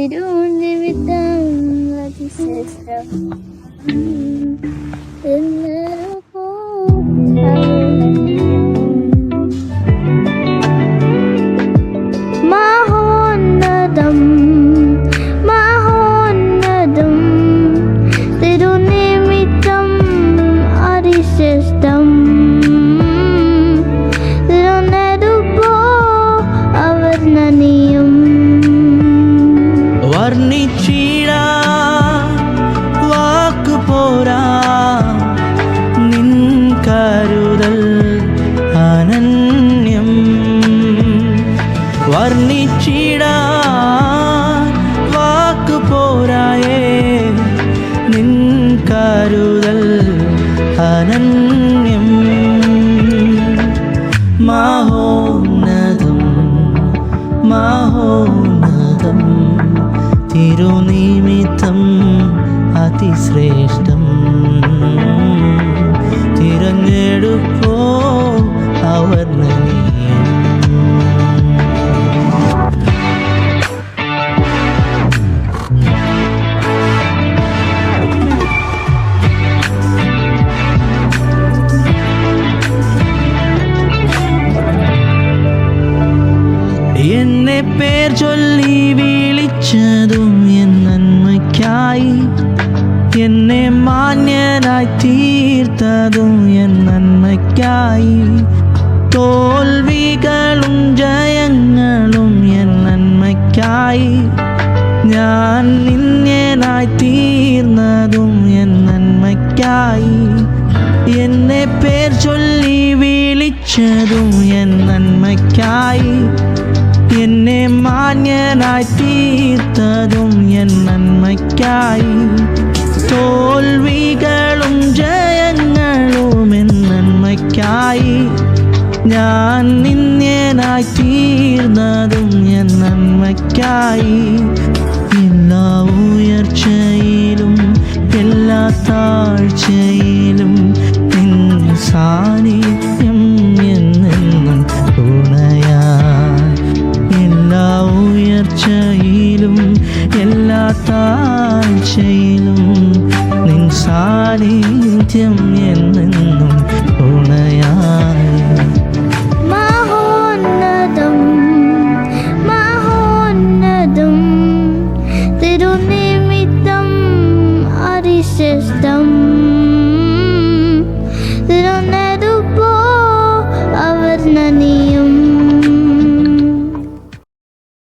തിരുനിമിത്തം അതിശ്രേഷ്ഠം മഹോന്നതം മഹോന്നതം തിരുനിമിത്തം അതിശ്രേഷ്ഠം അവർണ്ണനീയം വർണ്ണിച്ചിടാ വാക്കു പോരാ നിൻ കരുതൽ അനന്യം വർണ്ണിച്ചിടാ വാക്കു പോരായേ നിൻ കരുതൽ അനന്യം മഹോന്നതം മഹോന്നതം തിരുനിമിത്തം അതിശ്രേഷ്ഠം തിരഞ്ഞെടുപ്പോ അവർണ്ണനീയം എന്നെ പേർ ചൊല്ലി വിളിച്ചതും എൻ നന്മയ്ക്കായി എന്നെ മാന്യനായി തീർത്തതും എൻ നന്മയ്ക്കായി തോൽവികളും ജയങ്ങളും എൻ നന്മയ്ക്കായി ഞാൻ നിന്യനായി തീർന്നതും എൻ നന്മയ്ക്കായി എന്നെ പേർ ചൊല്ലി വിളിച്ചതും എൻ നന്മയ്ക്കായി എന്നെ മാന്യനായി തീർത്തതും എൻ നന്മയ്ക്കായി തോൽവികളും ജയങ്ങളും എൻ നന്മയ്ക്കായി ഞാൻ നിന്യനായി തീർന്നതും എൻ നന്മയ്ക്കായി എല്ലാ ഉയർച്ചയിലും എല്ലാ താഴ്ചയിലും നിൻ സാന്നിധ്യം എന്നെന്നും തുണയായി എല്ലാ ഉയർച്ചയിലും എല്ലാ താഴ്ചയിലും നിൻ സാന്നിധ്യം എന്നെന്നും